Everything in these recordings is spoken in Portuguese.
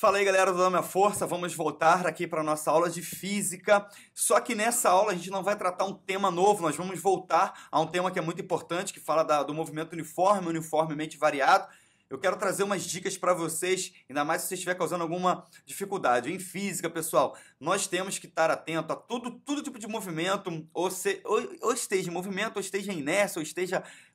Fala aí, galera do Dá Minha Força, vamos voltar aqui para a nossa aula de física, só que nessa aula a gente não vai tratar um tema novo, nós vamos voltar a um tema que é muito importante, que fala do movimento uniformemente variado. Eu quero trazer umas dicas para vocês, ainda mais se você estiver causando alguma dificuldade. Em física, pessoal, nós temos que estar atento a todo tipo de movimento, ou esteja em movimento, ou esteja em inércia, ou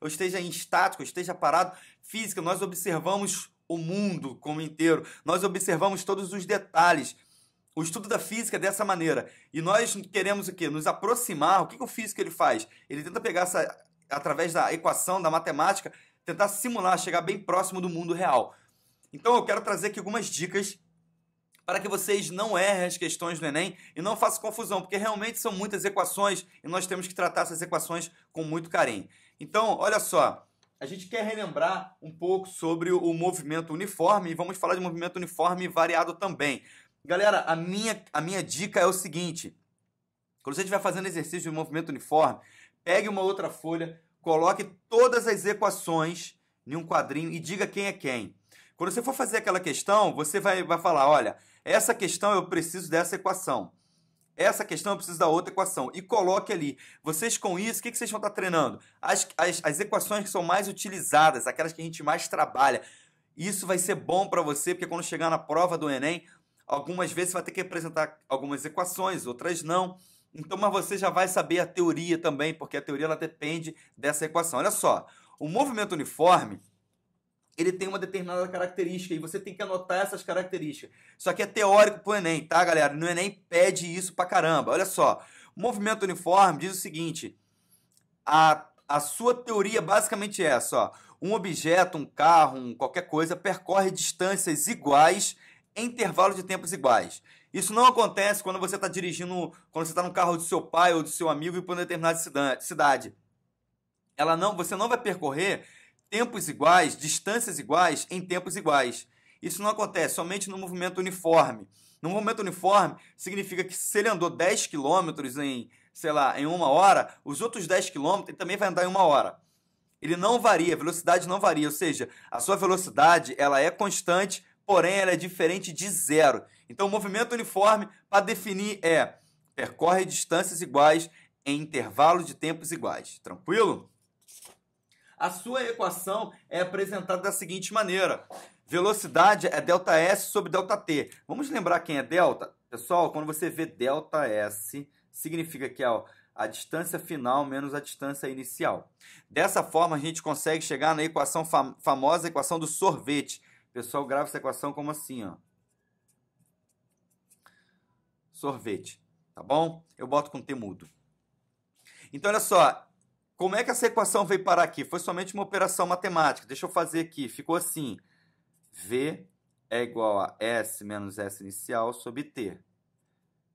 esteja em estático, ou esteja parado. Física, nós observamos o mundo como inteiro, nós observamos todos os detalhes. O estudo da física é dessa maneira. E nós queremos o quê? Nos aproximar. O que o físico ele faz? Ele tenta pegar através da equação, da matemática, tentar simular, chegar bem próximo do mundo real. Então eu quero trazer aqui algumas dicas para que vocês não errem as questões do Enem e não façam confusão, porque realmente são muitas equações e nós temos que tratar essas equações com muito carinho. Então, olha só, a gente quer relembrar um pouco sobre o movimento uniforme e vamos falar de movimento uniforme variado também. Galera, a minha dica é o seguinte: quando você estiver fazendo exercício de movimento uniforme, pegue uma outra folha, coloque todas as equações em um quadrinho e diga quem é quem. Quando você for fazer aquela questão, você vai falar, olha, essa questão eu preciso dessa equação. Essa questão eu preciso da outra equação. E coloque ali. Vocês com isso, o que vocês vão estar treinando? As equações que são mais utilizadas, aquelas que a gente mais trabalha. Isso vai ser bom para você, porque quando chegar na prova do Enem, algumas vezes você vai ter que apresentar algumas equações, outras não. Então, mas você já vai saber a teoria também, porque a teoria ela depende dessa equação. Olha só, o movimento uniforme, ele tem uma determinada característica e você tem que anotar essas características. Isso aqui é teórico pro Enem, tá, galera? No Enem pede isso pra caramba. Olha só, o movimento uniforme diz o seguinte, a sua teoria basicamente é essa, ó. Um objeto, um carro, qualquer coisa, percorre distâncias iguais em intervalos de tempos iguais. Isso não acontece quando você está dirigindo, quando você está no carro do seu pai ou do seu amigo e para uma determinada cidade. Você não vai percorrer tempos iguais, distâncias iguais em tempos iguais. Isso não acontece somente no movimento uniforme. No movimento uniforme, significa que se ele andou 10 km em, sei lá, em 1 hora, os outros 10 km ele também vai andar em 1 hora. Ele não varia, a velocidade não varia, ou seja, a sua velocidade ela é constante, porém ela é diferente de zero. Então o movimento uniforme, para definir, percorre distâncias iguais em intervalos de tempos iguais. Tranquilo? A sua equação é apresentada da seguinte maneira. Velocidade é ΔS sobre ΔT. Vamos lembrar quem é delta? Pessoal, quando você vê ΔS, significa que é a distância final menos a distância inicial. Dessa forma, a gente consegue chegar na equação famosa equação do sorvete. Pessoal, grava essa equação como assim, ó. Sorvete, tá bom? Eu boto com T mudo. Então, olha só. Como é que essa equação veio parar aqui? Foi somente uma operação matemática. Deixa eu fazer aqui. Ficou assim. V é igual a S menos S inicial sobre T.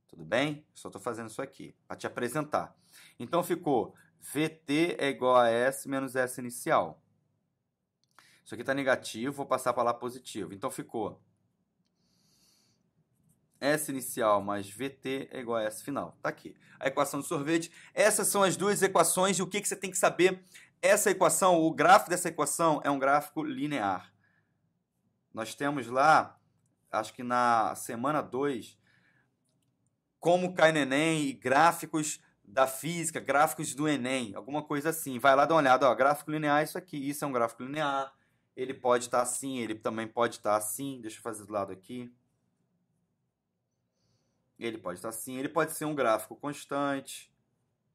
Tudo bem? Só estou fazendo isso aqui para te apresentar. Então, ficou VT é igual a S menos S inicial. Isso aqui está negativo, vou passar para lá positivo. Então, ficou S inicial mais VT é igual a S final. Está aqui. A equação do sorvete. Essas são as duas equações. E o que você tem que saber? Essa equação, o gráfico dessa equação é um gráfico linear. Nós temos lá, acho que na semana 2, como cai no Enem e gráficos da física, gráficos do Enem, alguma coisa assim. Vai lá dar uma olhada. Ó, gráfico linear é isso aqui. Isso é um gráfico linear. Ele pode estar assim, ele também pode estar assim. Deixa eu fazer do lado aqui. Ele pode estar assim, ele pode ser um gráfico constante,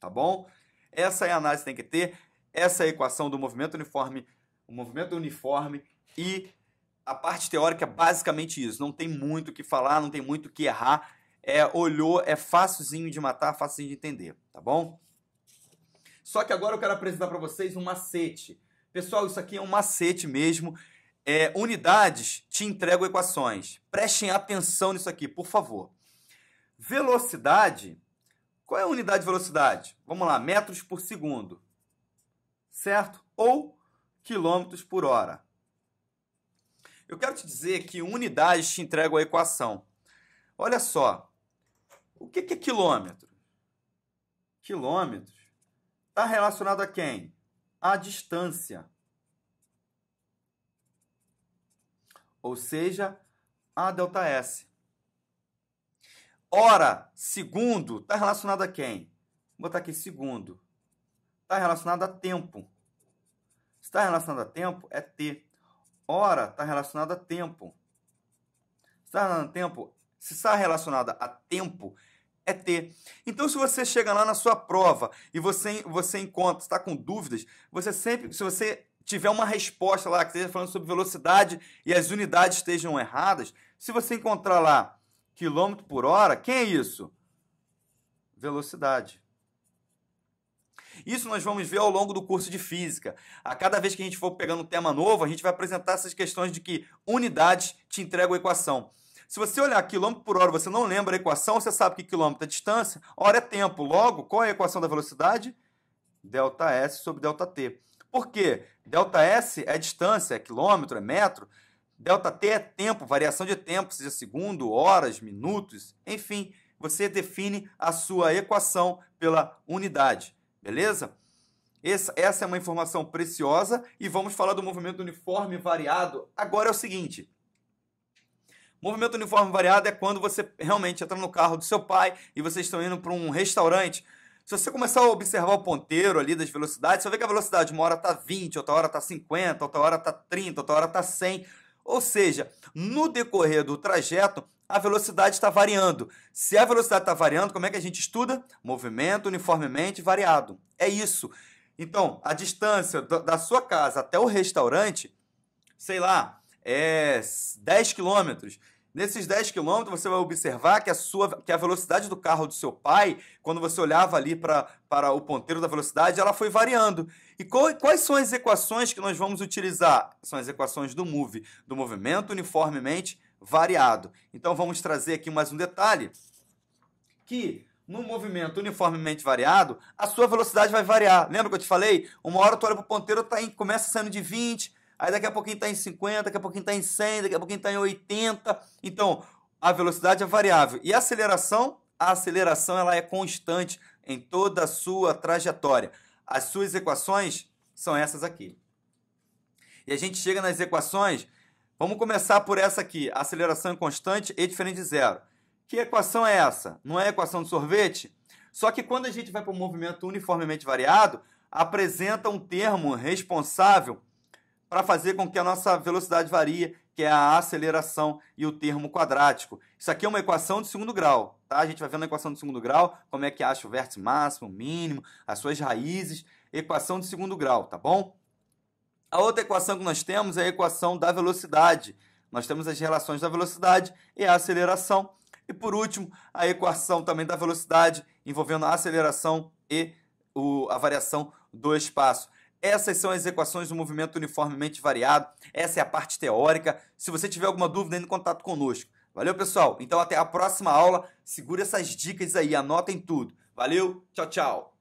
tá bom? Essa é a análise que tem que ter, essa é a equação do movimento uniforme, o movimento uniforme e a parte teórica é basicamente isso. Não tem muito o que falar, não tem muito o que errar. Olhou, é facilzinho de matar, facilzinho de entender, tá bom? Só que agora eu quero apresentar para vocês um macete. Pessoal, isso aqui é um macete mesmo. Unidades te entregam equações. Prestem atenção nisso aqui, por favor. Velocidade, qual é a unidade de velocidade? Vamos lá, metros por segundo, certo? Ou quilômetros por hora. Eu quero te dizer que unidades te entregam a equação. Olha só, o que é quilômetro? Quilômetros está relacionado a quem? A distância. Ou seja, a ΔS. Hora, segundo, está relacionado a quem? Vou botar aqui segundo. Está relacionado a tempo. Se está relacionado a tempo, é T. Hora está relacionada a tempo. Se está relacionada a tempo, é T. Então, se você chega lá na sua prova e você encontra, está com dúvidas, você sempre, se você tiver uma resposta lá que esteja falando sobre velocidade e as unidades estejam erradas, se você encontrar lá quilômetro por hora, quem é isso? Velocidade. Isso nós vamos ver ao longo do curso de Física. A cada vez que a gente for pegando um tema novo, a gente vai apresentar essas questões de que unidades te entregam a equação. Se você olhar quilômetro por hora, você não lembra a equação, você sabe que quilômetro é distância, hora é tempo. Logo, qual é a equação da velocidade? ΔS sobre ΔT. Por quê? ΔS é distância, é quilômetro, é metro. ΔT é tempo, variação de tempo, seja segundo, horas, minutos, enfim. Você define a sua equação pela unidade. Beleza? Essa é uma informação preciosa e vamos falar do movimento uniforme variado. Agora é o seguinte, movimento uniforme variado é quando você realmente entra no carro do seu pai e vocês estão indo para um restaurante. Se você começar a observar o ponteiro ali das velocidades, você vai ver que a velocidade uma hora está 20, outra hora está 50, outra hora está 30, outra hora está 100. Ou seja, no decorrer do trajeto, a velocidade está variando. Se a velocidade está variando, como é que a gente estuda? Movimento uniformemente variado. É isso. Então, a distância da sua casa até o restaurante, sei lá, é 10 quilômetros. Nesses 10 quilômetros, você vai observar que a velocidade do carro do seu pai, quando você olhava ali para o ponteiro da velocidade, ela foi variando. E quais são as equações que nós vamos utilizar? São as equações do MOVE, do movimento uniformemente variado. Então, vamos trazer aqui mais um detalhe, que no movimento uniformemente variado, a sua velocidade vai variar. Lembra que eu te falei? Uma hora tu olha para o ponteiro, começa saindo de 20, aí daqui a pouquinho está em 50, daqui a pouquinho está em 100, daqui a pouquinho está em 80. Então, a velocidade é variável. E a aceleração? A aceleração ela é constante em toda a sua trajetória. As suas equações são essas aqui. E a gente chega nas equações, vamos começar por essa aqui. A aceleração é constante e diferente de zero. Que equação é essa? Não é a equação do sorvete? Só que quando a gente vai para o movimento uniformemente variado, apresenta um termo responsável para fazer com que a nossa velocidade varie, que é a aceleração e o termo quadrático. Isso aqui é uma equação de segundo grau, tá? A gente vai vendo a equação de segundo grau, como é que acha o vértice máximo, mínimo, as suas raízes, equação de segundo grau, tá bom? A outra equação que nós temos é a equação da velocidade. Nós temos as relações da velocidade e a aceleração. E por último, a equação também da velocidade, envolvendo a aceleração e a variação do espaço. Essas são as equações do movimento uniformemente variado. Essa é a parte teórica. Se você tiver alguma dúvida, entre em contato conosco. Valeu, pessoal? Então, até a próxima aula. Segura essas dicas aí, anotem tudo. Valeu, tchau, tchau.